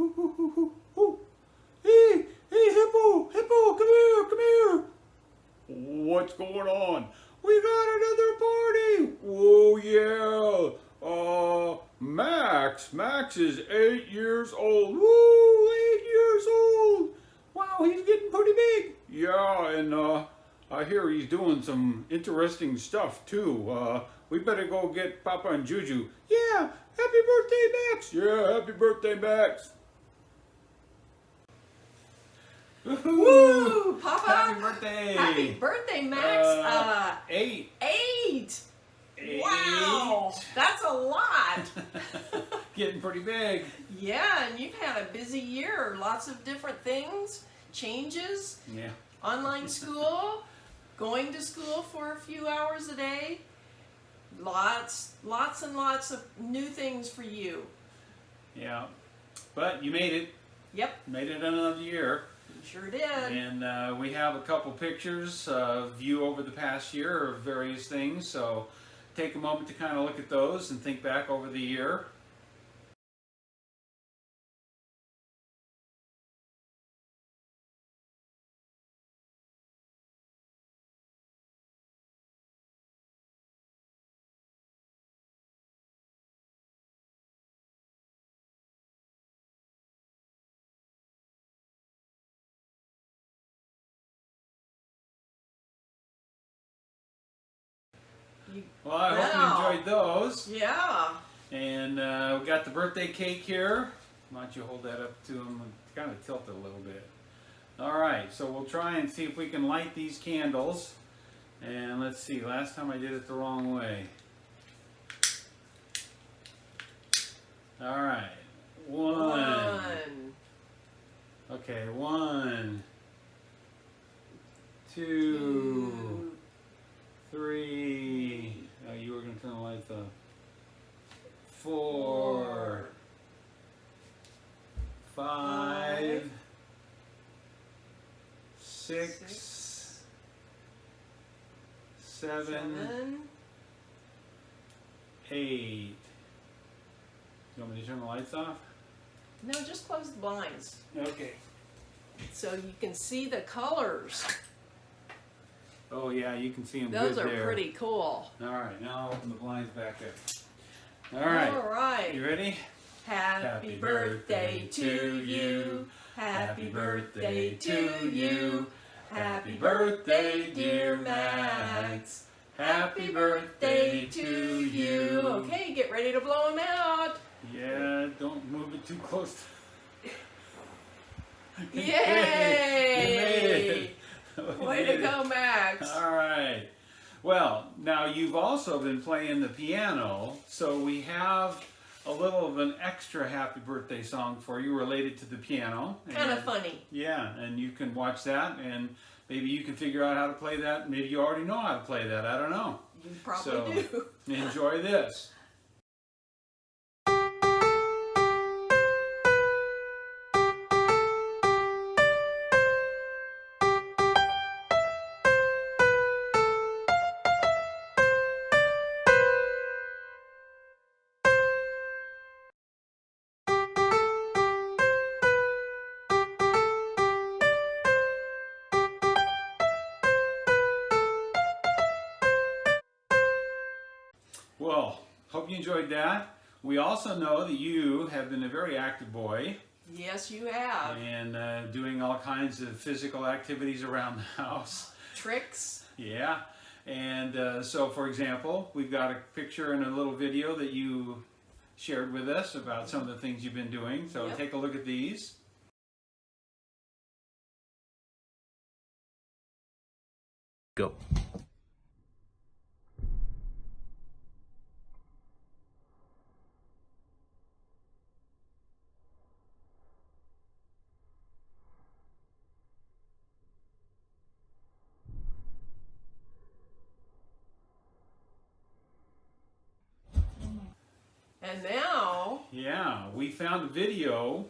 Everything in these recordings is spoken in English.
Hoo, hoo, hoo, hoo, hoo. Hey, hey, Hippo, Hippo, come here. What's going on? We got another party. Oh yeah. Max is 8 years old. Woo, 8 years old. Wow, he's getting pretty big. Yeah, and I hear he's doing some interesting stuff too. We better go get Papa and Juju. Yeah, happy birthday, Max. Yeah, happy birthday, Max. Woo, Papa! Happy birthday! Happy birthday, Max! 8. 8. Wow, that's a lot. Getting pretty big. Yeah, and you've had a busy year. Lots of different things, changes, Yeah. online school, going to school for a few hours a day. Lots and lots of new things for you. Yeah. But you made it. Yep, Made it another year. you sure did. And we have a couple pictures of you over the past year of various things. So take a moment to kind of look at those and think back over the year. Well, I hope you enjoyed those. Yeah. And we got the birthday cake here. Why don't you hold that up to him and kind of tilt it a little bit. All right, so we'll try and see if we can light these candles. And let's see, last time I did it the wrong way. All right, one. Okay, 1, 2, 3. Oh, you were going to turn the lights off. 4, 5, 6, 7, 8. You want me to turn the lights off? No, just close the blinds Okay. so you can see the colors. Oh yeah, you can see them Those good are there. pretty cool. All right, now I'll open the blinds back up. All right. All right. You ready? Happy birthday to you. Happy birthday to you. Happy birthday, dear Max. Happy birthday to you. Okay, get ready to blow them out. Yeah, don't move it too close. Yay! You made it. Way to go, Max. All right. Well, now you've also been playing the piano, so we have a little of an extra happy birthday song for you related to the piano. Kind of And- funny. Yeah, and you can watch that, and maybe you can figure out how to play that. Maybe you already know how to play that. I don't know. You probably do. Enjoy this. Well, hope you enjoyed that. We also know that you have been a very active boy Yes, you have. and doing all kinds of physical activities around the house. Tricks. Yeah, and so for example, we've got a picture and a little video that you shared with us about some of the things you've been doing. So Yep. take a look at these. Go. And now, Yeah, we found a video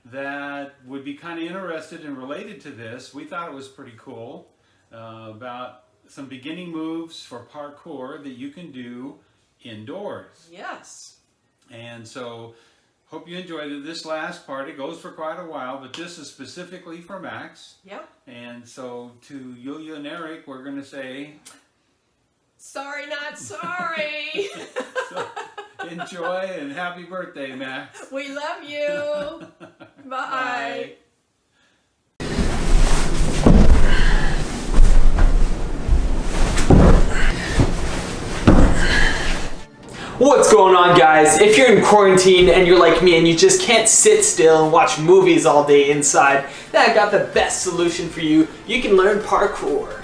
that would be kind of interested and related to this. We thought it was pretty cool about some beginning moves for parkour that you can do indoors. yes. And so hope you enjoyed it. This last part, it goes for quite a while, but this is specifically for Max. Yep. And so to Yulia and Eric, we're going to say... Sorry, not sorry. So, enjoy and happy birthday, Max. We love you. Bye. What's going on, guys? If you're in quarantine and you're like me and you just can't sit still and watch movies all day inside, then I got the best solution for you. You can learn parkour.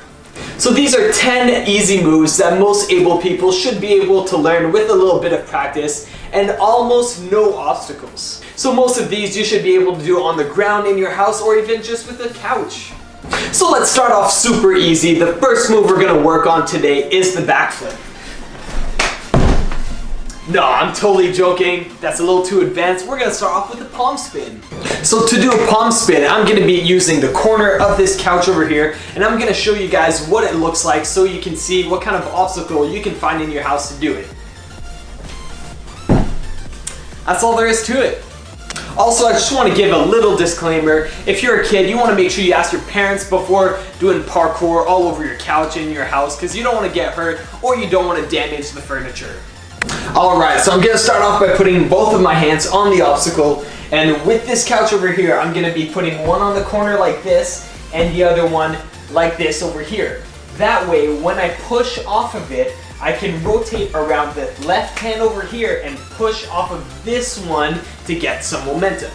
So these are 10 easy moves that most able people should be able to learn with a little bit of practice and almost no obstacles. So most of these you should be able to do on the ground in your house or even just with a couch. So let's start off super easy. The first move we're gonna work on today is the backflip. No, I'm totally joking. That's a little too advanced. We're gonna start off with the palm spin. So to do a palm spin, I'm gonna be using the corner of this couch over here, and I'm gonna show you guys what it looks like so you can see what kind of obstacle you can find in your house to do it. That's all there is to it. Also, I just want to give a little disclaimer. If you're a kid, you want to make sure you ask your parents before doing parkour all over your couch in your house, because you don't want to get hurt or you don't want to damage the furniture. Alright, so I'm going to start off by putting both of my hands on the obstacle, and with this couch over here, I'm going to be putting one on the corner like this and the other one like this over here. That way, when I push off of it, I can rotate around the left hand over here and push off of this one to get some momentum.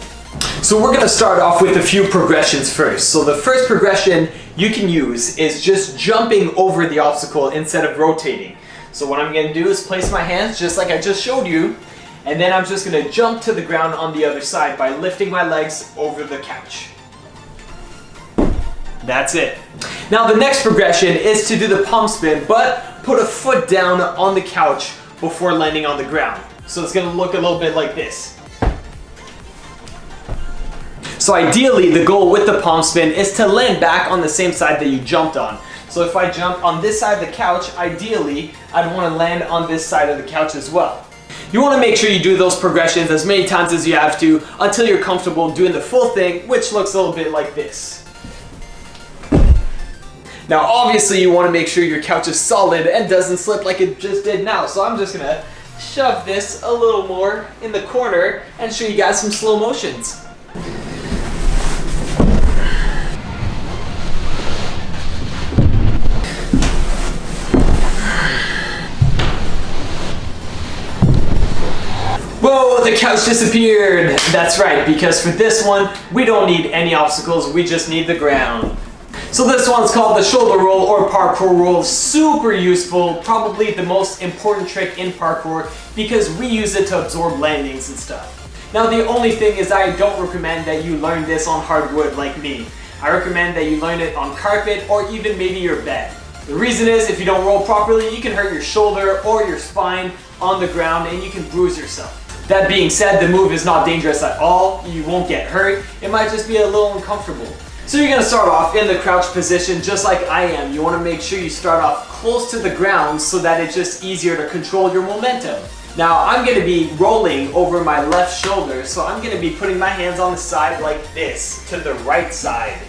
So we're going to start off with a few progressions first. So the first progression you can use is just jumping over the obstacle instead of rotating. So what I'm going to do is place my hands just like I just showed you, and then I'm just going to jump to the ground on the other side by lifting my legs over the couch. That's it. Now the next progression is to do the palm spin, but put a foot down on the couch before landing on the ground. So it's going to look a little bit like this. So ideally, the goal with the palm spin is to land back on the same side that you jumped on. So if I jump on this side of the couch, ideally, I'd want to land on this side of the couch as well. You want to make sure you do those progressions as many times as you have to until you're comfortable doing the full thing, which looks a little bit like this. Now obviously you want to make sure your couch is solid and doesn't slip like it just did now. So I'm just going to shove this a little more in the corner and show you guys some slow motions. Whoa, the couch disappeared! That's right, because for this one, we don't need any obstacles, we just need the ground. So this one's called the shoulder roll or parkour roll. Super useful, probably the most important trick in parkour because we use it to absorb landings and stuff. Now the only thing is I don't recommend that you learn this on hardwood like me. I recommend that you learn it on carpet or even maybe your bed. The reason is if you don't roll properly, you can hurt your shoulder or your spine on the ground and you can bruise yourself. That being said, the move is not dangerous at all. You won't get hurt. It might just be a little uncomfortable. So you're going to start off in the crouch position just like I am. You want to make sure you start off close to the ground so that it's just easier to control your momentum. Now I'm going to be rolling over my left shoulder, so I'm going to be putting my hands on the side like this, to the right side.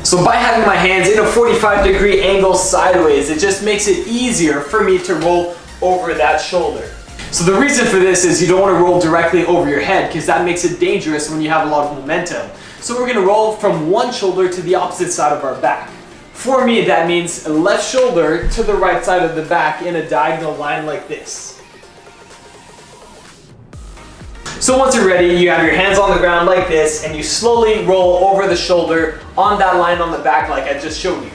So by having my hands in a 45-degree angle sideways, it just makes it easier for me to roll over that shoulder. So the reason for this is you don't want to roll directly over your head because that makes it dangerous when you have a lot of momentum. So we're going to roll from one shoulder to the opposite side of our back. For me, that means left shoulder to the right side of the back in a diagonal line like this. So once you're ready, you have your hands on the ground like this and you slowly roll over the shoulder on that line on the back like I just showed you.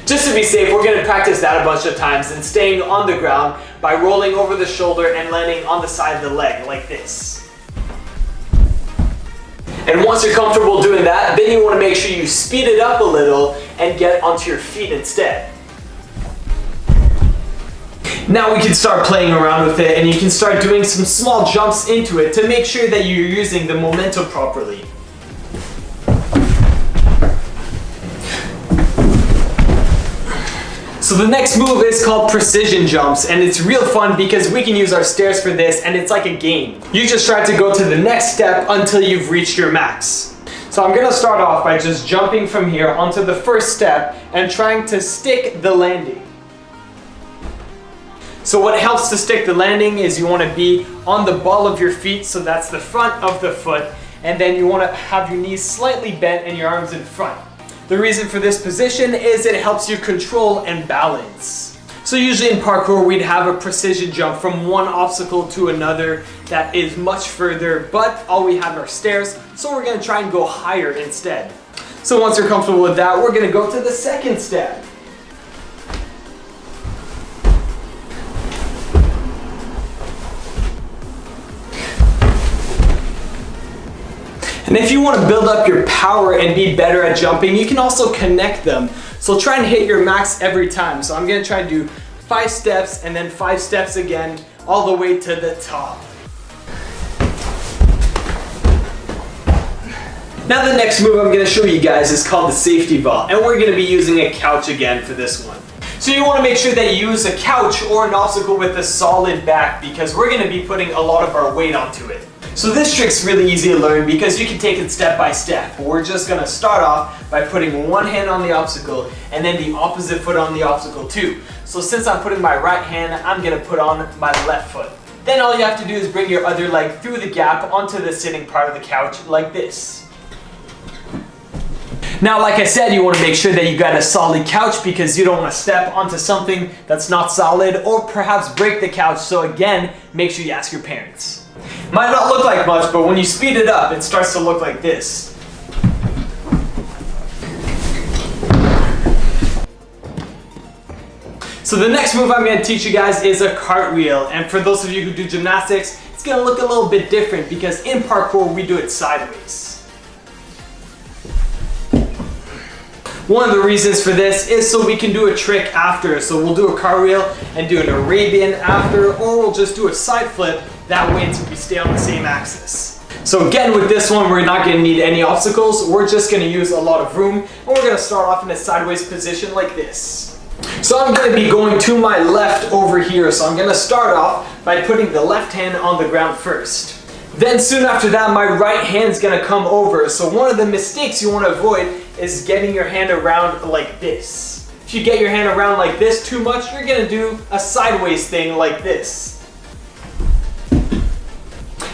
Just to be safe, we're going to practice that a bunch of times and staying on the ground by rolling over the shoulder and landing on the side of the leg like this. And once you're comfortable doing that, then you want to make sure you speed it up a little and get onto your feet instead. Now we can start playing around with it and you can start doing some small jumps into it to make sure that you're using the momentum properly. So the next move is called precision jumps, and it's real fun because we can use our stairs for this, and it's like a game. You just try to go to the next step until you've reached your max. So I'm gonna start off by just jumping from here onto the first step and trying to stick the landing. So what helps to stick the landing is you want to be on the ball of your feet, so that's the front of the foot, and then you want to have your knees slightly bent and your arms in front. The reason for this position is it helps you control and balance. So usually in parkour we'd have a precision jump from one obstacle to another that is much further, but all we have are stairs, so we're going to try and go higher instead. So once you're comfortable with that, we're going to go to the second step. And if you want to build up your power and be better at jumping, you can also connect them. So try and hit your max every time. So I'm going to try and do 5 steps and then 5 steps again, all the way to the top. Now the next move I'm going to show you guys is called the safety vault, and we're going to be using a couch again for this one. So you want to make sure that you use a couch or an obstacle with a solid back, because we're going to be putting a lot of our weight onto it. So this trick's really easy to learn because you can take it step by step. We're just gonna start off by putting one hand on the obstacle and then the opposite foot on the obstacle too. So since I'm putting my right hand, I'm gonna put on my left foot. Then all you have to do is bring your other leg through the gap onto the sitting part of the couch like this. Now, like I said, you want to make sure that you got a solid couch because you don't want to step onto something that's not solid or perhaps break the couch. So again, make sure you ask your parents. Might not look like much, but when you speed it up, it starts to look like this. So the next move I'm going to teach you guys is a cartwheel. And for those of you who do gymnastics, it's going to look a little bit different because in parkour, we do it sideways. One of the reasons for this is so we can do a trick after. So we'll do a cartwheel and do an Arabian after, or we'll just do a side flip. That way we stay on the same axis. So again, with this one, we're not going to need any obstacles. We're just going to use a lot of room, and we're going to start off in a sideways position like this. So I'm going to be going to my left over here. So I'm going to start off by putting the left hand on the ground first. Then soon after that, my right hand's going to come over. So one of the mistakes you want to avoid is getting your hand around like this. If you get your hand around like this too much, you're going to do a sideways thing like this.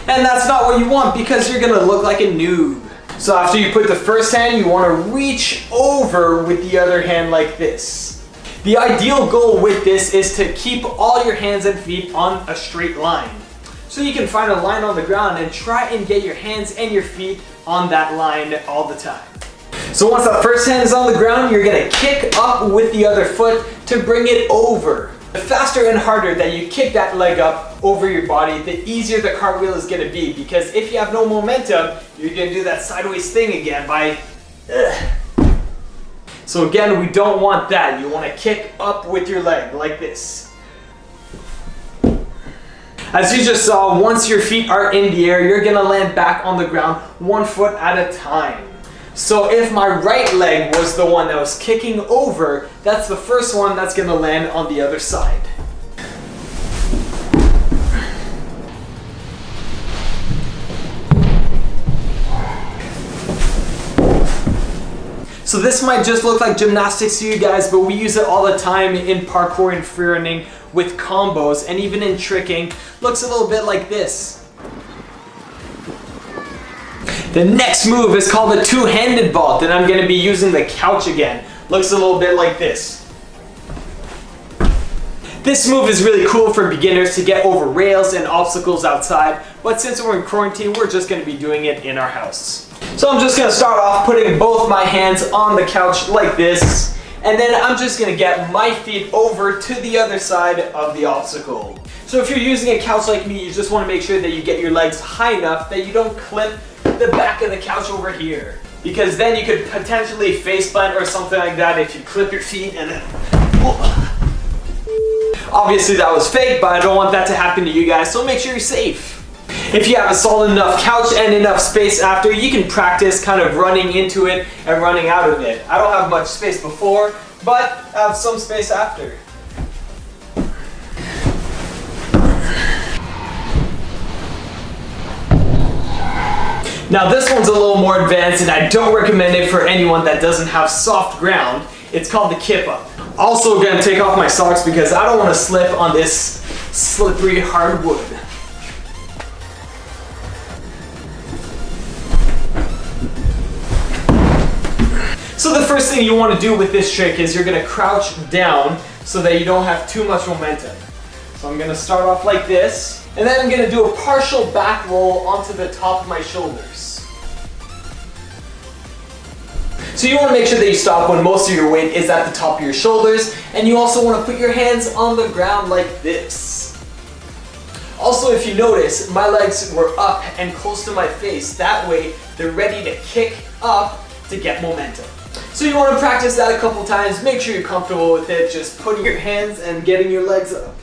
And that's not what you want because you're gonna look like a noob. So after you put the first hand, you wanna reach over with the other hand like this. The ideal goal with this is to keep all your hands and feet on a straight line. So you can find a line on the ground and try and get your hands and your feet on that line all the time. So once that first hand is on the ground, you're gonna kick up with the other foot to bring it over. The faster and harder that you kick that leg up over your body, the easier the cartwheel is going to be, because if you have no momentum, you're going to do that sideways thing again by So again, we don't want that. You want to kick up with your leg like this. As you just saw, once your feet are in the air, you're going to land back on the ground 1 foot at a time. So if my right leg was the one that was kicking over, that's the first one that's going to land on the other side. So this might just look like gymnastics to you guys, but we use it all the time in parkour and freerunning with combos, and even in tricking. Looks a little bit like this. The next move is called the two-handed vault, and I'm going to be using the couch again. Looks a little bit like this. This move is really cool for beginners to get over rails and obstacles outside, but since we're in quarantine, we're just going to be doing it in our house. So I'm just going to start off putting both my hands on the couch like this, and then I'm just going to get my feet over to the other side of the obstacle. So if you're using a couch like me, you just want to make sure that you get your legs high enough that you don't clip the back of the couch over here, because then you could potentially face plant or something like that if you clip your feet and then obviously that was fake, but I don't want that to happen to you guys, so make sure you're safe. If you have a solid enough couch and enough space after, you can practice kind of running into it and running out of it. I don't have much space before, but have some space after. Now this one's a little more advanced and I don't recommend it for anyone that doesn't have soft ground. It's called the kip up. Also gonna take off my socks because I don't want to slip on this slippery hardwood. So the first thing you want to do with this trick is you're going to crouch down so that you don't have too much momentum. So I'm going to start off like this, and then I'm going to do a partial back roll onto the top of my shoulders. So you want to make sure that you stop when most of your weight is at the top of your shoulders, and you also want to put your hands on the ground like this. Also, if you notice, my legs were up and close to my face. That way, they're ready to kick up to get momentum. So you want to practice that a couple times, make sure you're comfortable with it, just putting your hands and getting your legs up.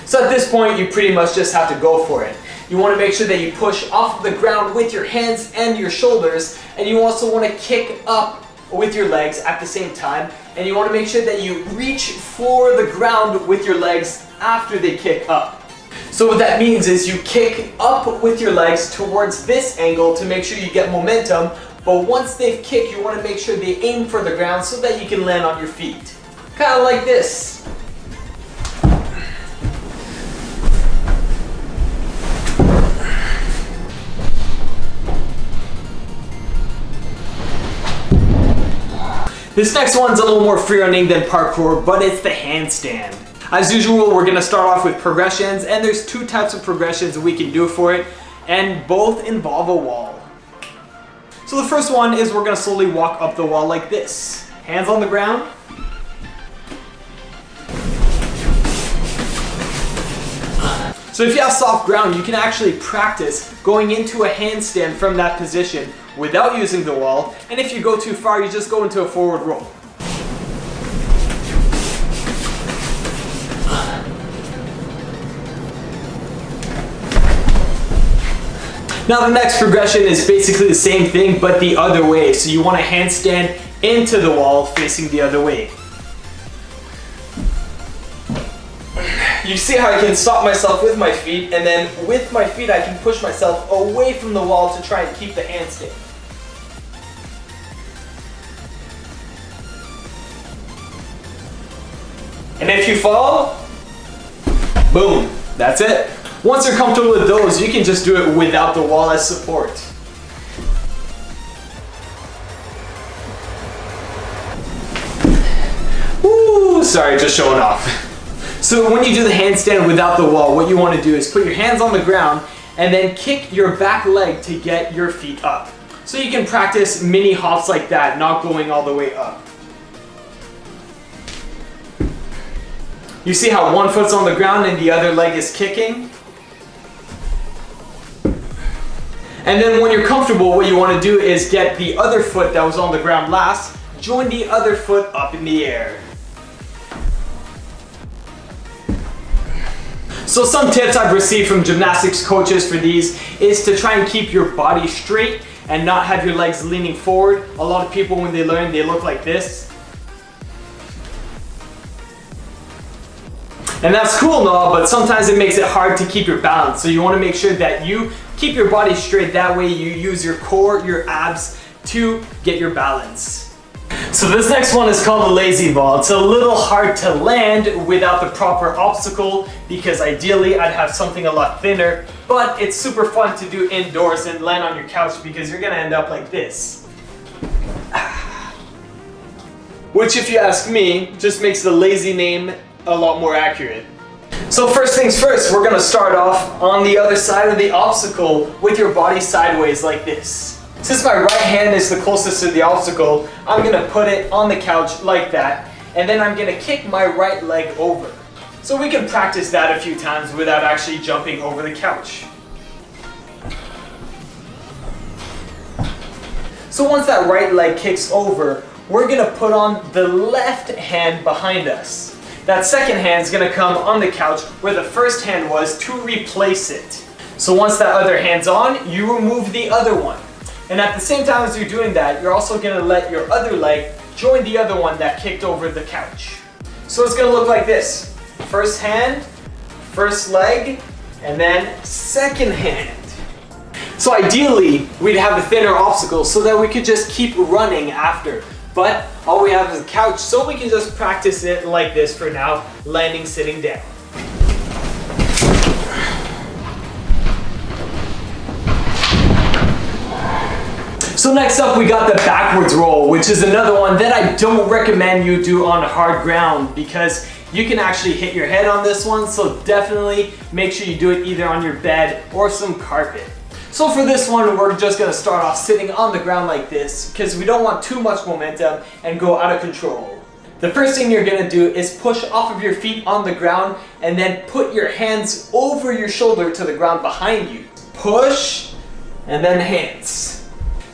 So at this point, you pretty much just have to go for it. You want to make sure that you push off of the ground with your hands and your shoulders, and you also want to kick up with your legs at the same time, and you want to make sure that you reach for the ground with your legs after they kick up. So what that means is you kick up with your legs towards this angle to make sure you get momentum, but once they've kicked, you want to make sure they aim for the ground so that you can land on your feet. Kind of like this. This next one's a little more free-running than parkour, but it's the handstand. As usual, we're going to start off with progressions, and there's two types of progressions we can do for it, and both involve a wall. So the first one is we're going to slowly walk up the wall like this. Hands on the ground. So if you have soft ground, you can actually practice going into a handstand from that position without using the wall, and if you go too far, you just go into a forward roll. Now the next progression is basically the same thing, but the other way. So you want to handstand into the wall facing the other way. You see how I can stop myself with my feet, and then with my feet I can push myself away from the wall to try and keep the handstand. And if you fall, boom, that's it. Once you're comfortable with those, you can just do it without the wall as support. Woo, sorry, just showing off. So when you do the handstand without the wall, what you want to do is put your hands on the ground and then kick your back leg to get your feet up. So you can practice mini hops like that, not going all the way up. You see how one foot's on the ground and the other leg is kicking? And then when you're comfortable, what you want to do is get the other foot that was on the ground last, join the other foot up in the air. So some tips I've received from gymnastics coaches for these is to try and keep your body straight and not have your legs leaning forward. A lot of people, when they learn, they look like this. And that's cool and all, but sometimes it makes it hard to keep your balance. So you want to make sure that you keep your body straight. That way you use your core, your abs to get your balance. So this next one is called the lazy ball. It's a little hard to land without the proper obstacle because ideally I'd have something a lot thinner, but it's super fun to do indoors and land on your couch because you're gonna end up like this. Which, if you ask me, just makes the lazy name a lot more accurate. So first things first, we're gonna start off on the other side of the obstacle with your body sideways like this. Since my right hand is the closest to the obstacle, I'm gonna put it on the couch like that, and then I'm gonna kick my right leg over. So we can practice that a few times without actually jumping over the couch. So once that right leg kicks over, we're gonna put on the left hand behind us. That second hand is gonna come on the couch where the first hand was to replace it. So once that other hand's on, you remove the other one. And at the same time as you're doing that, you're also gonna let your other leg join the other one that kicked over the couch. So it's gonna look like this. First hand, first leg, and then second hand. So ideally, we'd have a thinner obstacle so that we could just keep running after. But all we have is a couch, so we can just practice it like this for now, landing sitting down. So next up we got the backwards roll, which is another one that I don't recommend you do on hard ground because you can actually hit your head on this one, so definitely make sure you do it either on your bed or some carpet. So for this one, we're just gonna start off sitting on the ground like this because we don't want too much momentum and go out of control. The first thing you're gonna do is push off of your feet on the ground and then put your hands over your shoulder to the ground behind you. Push and then hands.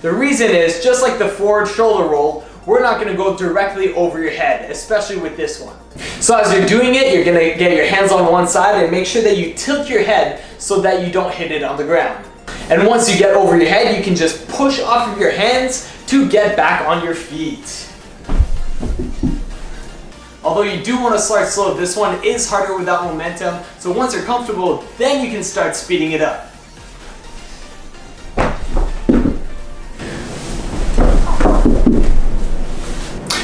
The reason is, just like the forward shoulder roll, we're not gonna go directly over your head, especially with this one. So as you're doing it, you're gonna get your hands on one side and make sure that you tilt your head so that you don't hit it on the ground. And once you get over your head, you can just push off of your hands to get back on your feet. Although you do want to start slow, this one is harder without momentum, so once you're comfortable, then you can start speeding it up.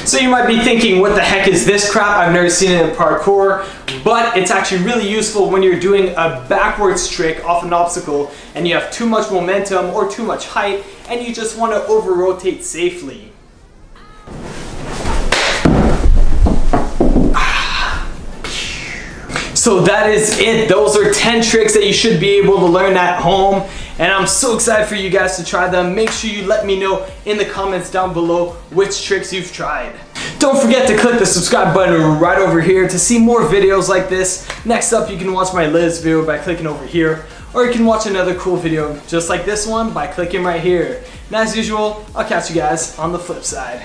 So you might be thinking, what the heck is this crap? I've never seen it in parkour, but it's actually really useful when you're doing a backwards trick off an obstacle and you have too much momentum or too much height and you just want to over-rotate safely. So that is it. Those are 10 tricks that you should be able to learn at home. And I'm so excited for you guys to try them. Make sure you let me know in the comments down below which tricks you've tried. Don't forget to click the subscribe button right over here to see more videos like this. Next up, you can watch my latest video by clicking over here, or you can watch another cool video just like this one by clicking right here. And as usual, I'll catch you guys on the flip side.